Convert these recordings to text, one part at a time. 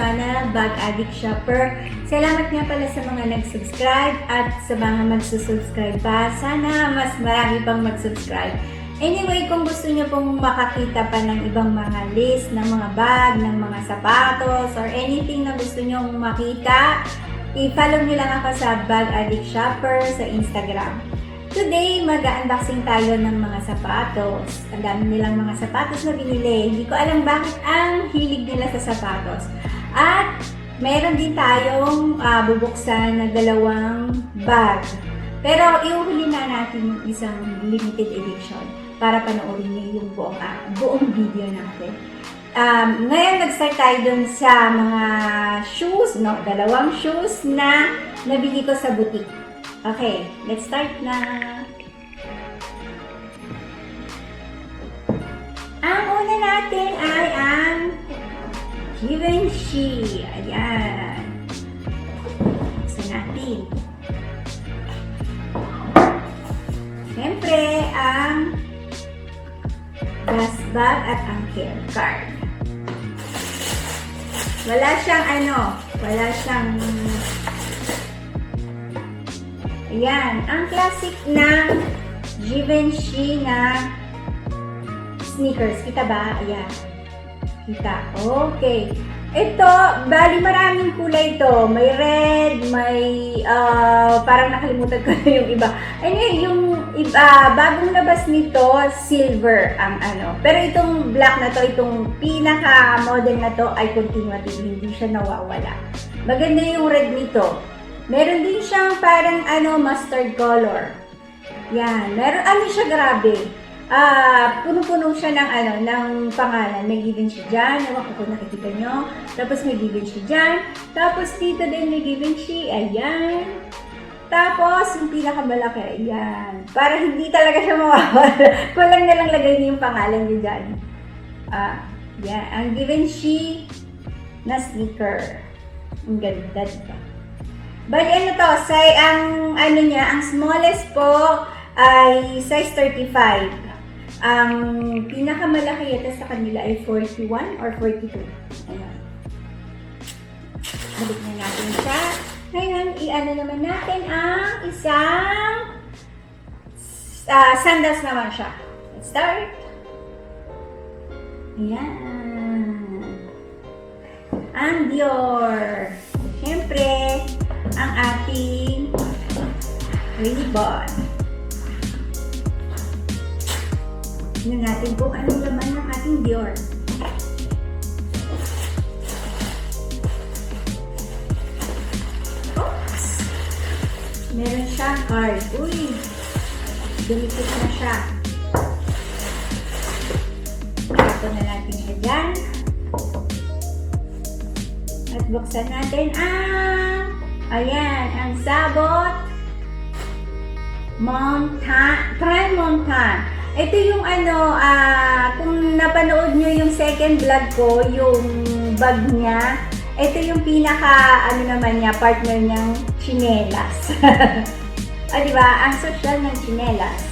channel, Bag Addict Shopper. Salamat nga pala sa mga nag-subscribe at sa mga magsusubscribe pa. Sana mas marami pang mag-subscribe. Anyway, kung gusto niyo pong makakita pa ng ibang mga list, ng mga bag, ng mga sapatos, or anything na gusto niyo makita, i-follow niyo lang ako sa Bag Addict Shopper sa Instagram. Today, mag-unboxing tayo ng mga sapatos. Ang dami nilang mga sapatos na binili. Hindi ko alam bakit ang hilig nila sa sapatos. At meron din tayong bubuksan na dalawang bag. Pero iuhuli na natin yung isang limited edition para panoorin niyo yung buong video natin. Ngayon, nag-start tayo dun sa mga shoes, dalawang shoes na nabili ko sa boutique. Okay, let's start na. Ang una natin ay ang Givenchy. Ayan. Buksan natin. Siyempre, ang dust bag at ang hair card. Wala siyang ayan, ang classic ng Givenchy na sneakers. Kita ba? Ayan. Kita. Okay. Ito, bali maraming kulay ito. May red, may, parang nakalimutan ko na yung iba. Anyway, yung bagong labas nito, silver ang ano. Pero itong black na to, itong pinaka-model na to ay continuative. Hindi siya nawawala. Maganda yung red nito. Meron din siyang parang mustard color. Yan. Meron, siya grabe. Puno-puno siya ng pangalan. May Givenchy dyan. Ewan ko kung nakikita nyo. Tapos may Givenchy dyan. Tapos dito din may Givenchy. Ayan. Tapos, yung pinakamalaki. Ayan. Para hindi talaga siya mawawala. Kulang na lang lagay niyo yung pangalan niyo dyan. Yan. Ang Givenchy na sneaker. Ang ganda dito. Bali, ang smallest po ay size 35. Ang pinakamalaki yata sa kanila ay 41 or 42. Ayan. Balik na natin siya. Ngayon, naman natin ang isang sandals naman siya. Let's start. Ayan. Ang Dior. Siyempre, ang ating ribbon. Tignan natin kung anong laman ng ating Dior. Oops! Meron siyang card. Uy! Dumikit na siya. Ito na natin siya dyan. At buksan natin ang Sabot Montaigne. Ito yung kung napanood nyo yung second vlog ko, yung bag niya, ito yung pinaka, partner niyang chinelas. Diba? Ang social ng chinelas.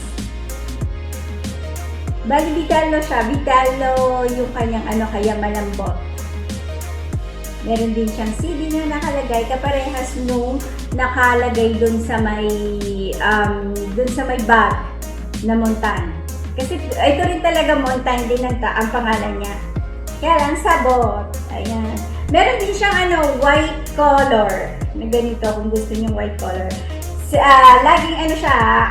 Bali, Vitalo siya. Vitalo yung kanyang kaya malambot. Meron din siyang CD na nakalagay, kaparehas nung nakalagay dun sa may bag na Montaigne. Kasi ito rin talaga Montaigne din ang pangalan niya. Kaya lang Sabot. Ayan. Meron din siyang white color. Na ganito kung gusto niyo white color. Laging siya,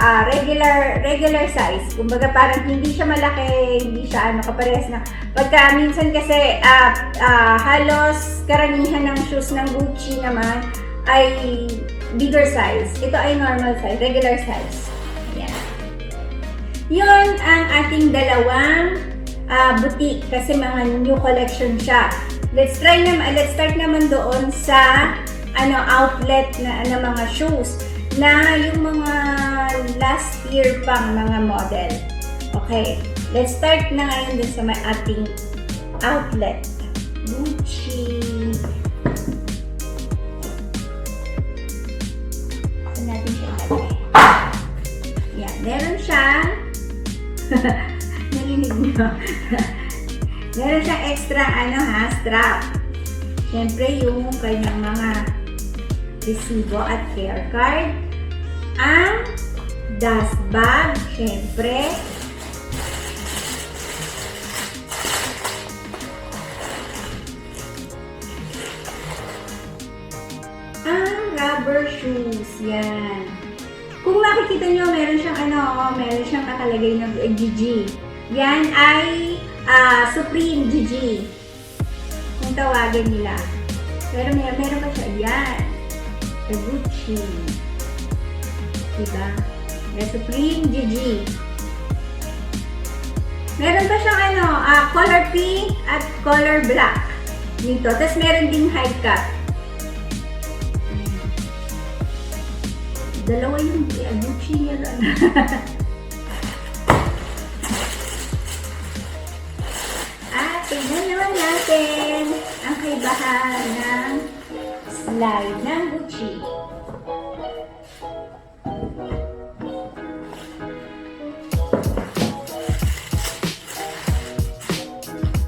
regular size. Kumbaga parang hindi siya malaki, hindi siya kaparehas na. Pagka minsan kasi halos karamihan ng shoes ng Gucci naman ay bigger size. Ito ay normal size, regular size. Ayan. Yun ang ating dalawang boutique kasi mga new collection siya. Let's start naman doon sa outlet na mga shoes na yung mga last year pang mga model. Okay, let's start na ngayon din sa may ating outlet. Gucci. Saan natin siya ilagay? Yan, meron siyang narinig nyo. Meron siyang extra strap. Siyempre, yung kanyang mga resibo at care card. Ang dust bag, siyempre. Ang rubber shoes, yan. Kung makikita nyo, meron siyang nakalagay na GG. Yan ay Supreme GG. Kung tawagan nila. Pero meron pa siya. Yan. Gucci. Diba? May Supreme GG. Meron pa siyang color pink at color black. Dito. Tapos meron din high cut. Dalawa yung Gucci niya lang. At tingnan naman natin ang kaibahan ng slide ng Gucci.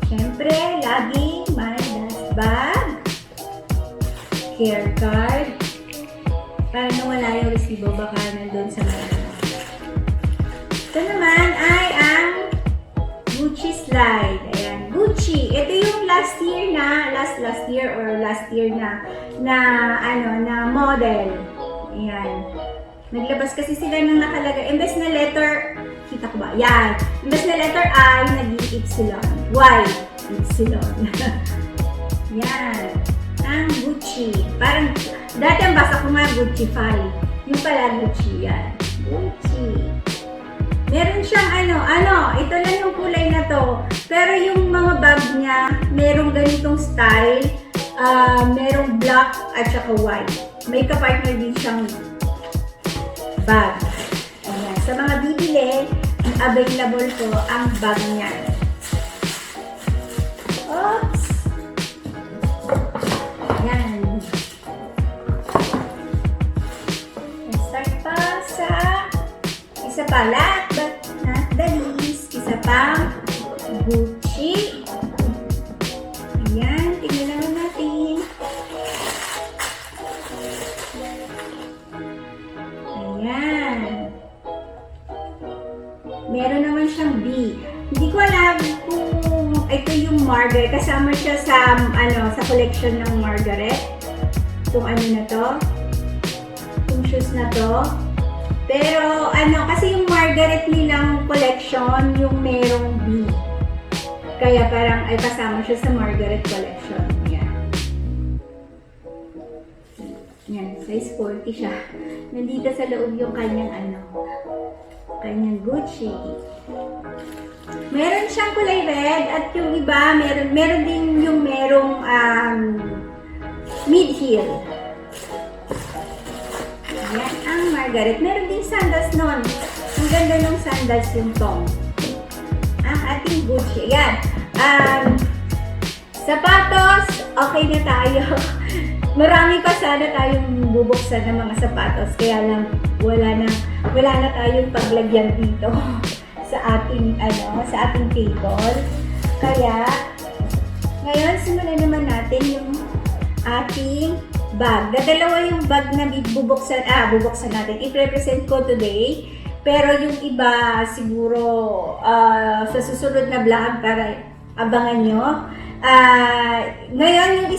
Siyempre, laging may dust bag, care card, para nawala yung resibo, baka nandun sa mga. Ito naman ay ang Gucci slide. Ayan, Gucci. Ito yung last year na model. Ayan. Naglabas kasi sila ng nakalagay. Imbes na letter, kita ko ba? Ayan. Imbes na letter I, naging Y. Y. Yan. Ang Gucci. Parang, dati ang basa ko nga Gucci 5. Yung pala Gucci yan. Gucci. Meron siyang ito lang yung kulay na to. Pero yung mga bag niya, merong ganitong style. Merong black at saka white. May kapartner din siyang bag. Ayan. Sa mga bibili, available po ang bag niya. Oops! Ayan. Let's start pa sa isa pa, last but not the least, isa pang Gucci. Ayan, tingnan naman natin. Ayan. Meron naman siyang B. Hindi ko alam kung ito yung Margaret. Kasama siya sa collection ng Margaret. Itong na to. Itong shoes na to. Pero kasi yung Margaret nilang collection, yung merong B. Kaya parang ay kasama siya sa Margaret collection. Yan. Yan, size 40 siya. Nandito sa loob yung kanyang kanyang Gucci. Meron siyang kulay red at yung iba, meron din yung merong mid-heel. Yan ang Margaret. Meron din sandals nun. Ang ganda ng sandals yung tong. Ang ating Gucci. Yan. Sapatos, okay na tayo. Marami pa sana tayong bubuksan ng mga sapatos. Kaya lang, wala na tayong paglagyan dito sa ating table. Kaya, ngayon, simulan naman natin yung ating bag. Dalawa yung bag na bubuksan natin. I-represent ko today. Pero yung iba, siguro, sa susunod na vlog para abangan nyo. Ngayon, yung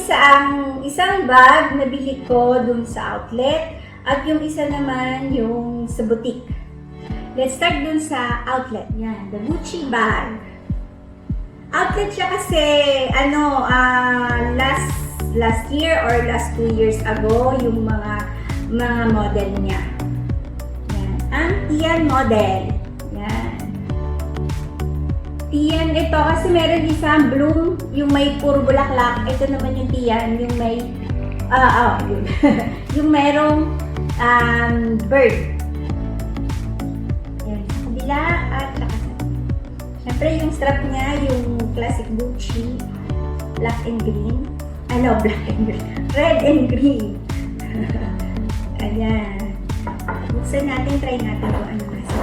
isang bag na bili ko dun sa outlet. At yung isa naman, yung sa boutique. Let's start dun sa outlet. Yan, the Gucci bag. Outlet siya kasi, last year or last 2 years ago, yung mga model niya. Yan. Ang Tian model. Yan. Tian ito kasi meron isang bloom, yung may puro bulaklak. Ito naman yung Tian, yung may, yun. Yung merong bird. Yan. Kabila at saka. Siyempre yung strap niya, yung classic Gucci, black and green. Black and green. Red and green. Ayan. Buksan natin, try natin kung ano nasa.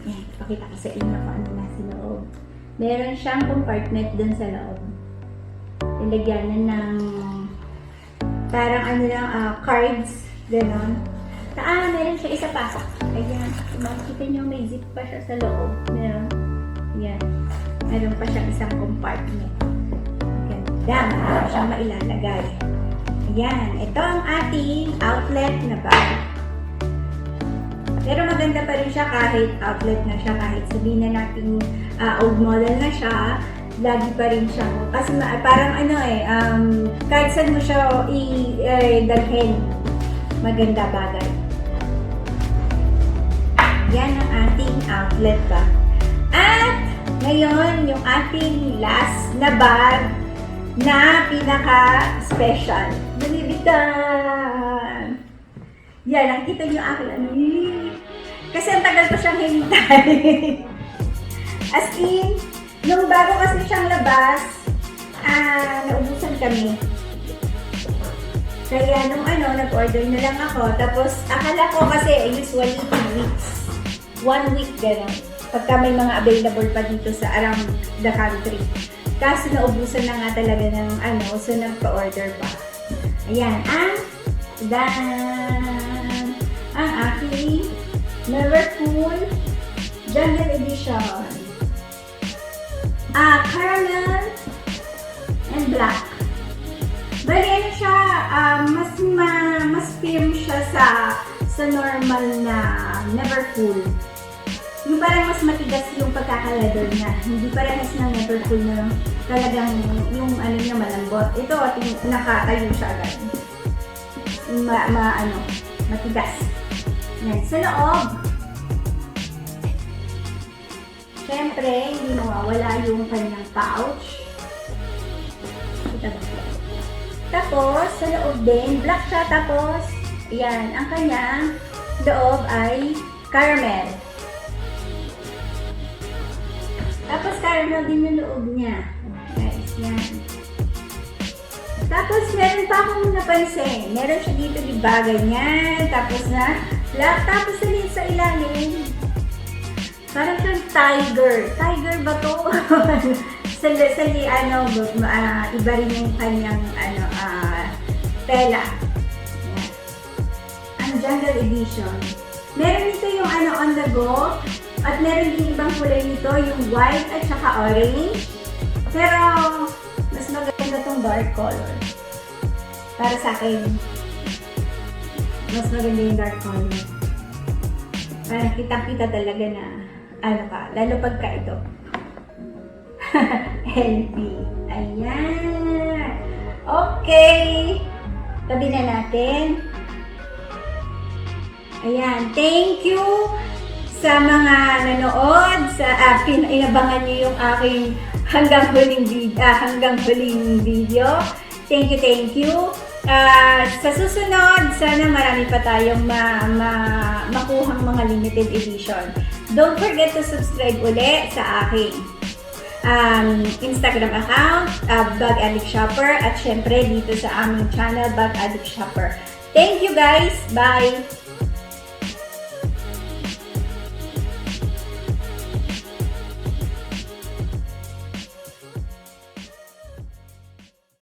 Ayan, pakita ko sa inyo kung ano nasa loob. Meron siyang compartment dun sa loob. Nilagyan na ng parang ano lang, cards, gano'n. Meron siya isa pa. Ayan, makikita nyo may zip pa siya sa loob. Meron. Ayan. Meron pa siyang isang compartment. Ganda, meron siyang mailalagay. Ayan, ito ang ating outlet na bag. Pero maganda pa rin siya kahit outlet na siya, kahit sabihin na natin old model na siya, lagi pa rin siya. Kasi parang ano kahit saan mo siya i-dalhin, maganda bagay. Yan ang ating outlet bag. At ngayon, yung ating last na bag na pinaka-special. Bulibitan! Yan, nakita nyo aking ano. Kasi ang tagal ko siyang hintay. As in, nung bago kasi siyang labas, naubusan kami. Kaya nung nag-order na lang ako. Tapos, akala ko kasi usually 2 weeks. 1 week gano'n. Pagka may mga available pa dito sa around the country. Kaso naubusan na nga talaga ng so nagpa-order pa. Ayan, ang aking Neverfull Jungle Edition. Caramel and black. Bali, ano siya, mas firm siya sa normal na Neverfull. Yung parang mas matigas yung pagkakalador niya. Hindi parehas ng Neverfull na talagang yung niya malambot. Ito, nakatayo siya agad. Matigas. Yan. Sa loob, syempre, hindi mawawala yung kanyang pouch. Kita ba? Tapos, sa loob din, black siya. Tapos, yan, ang kanyang loob ay caramel. Tapos, caramel din yung loob niya. Guys, yan. Tapos, meron pa akong napansin. Meron siya dito, diba, ganyan. Tapos na, black. Tapos, sa ilalim, parang siyang tiger. Tiger ba to? Iba rin yung kanyang, tela. Yan. Ang Jungle Edition. Meron dito yung, on the go. At meron din ibang kulay nito, yung white at saka orange. Pero, mas maganda tong dark color. Para sa akin, mas maganda yung dark color. Parang kitang-kita talaga na, lalo pagka ito. Healthy. Ayan. Okay. Tabi na natin. Ayan. Thank you sa mga nanood, inabangan niyo yung aking hanggang huling video. Thank you. Sa susunod, sana marami pa tayong makuhang mga limited edition. Don't forget to subscribe uli sa aking Instagram account, Bag Addict Shopper, at syempre dito sa aming channel, Bag Addict Shopper. Thank you guys! Bye!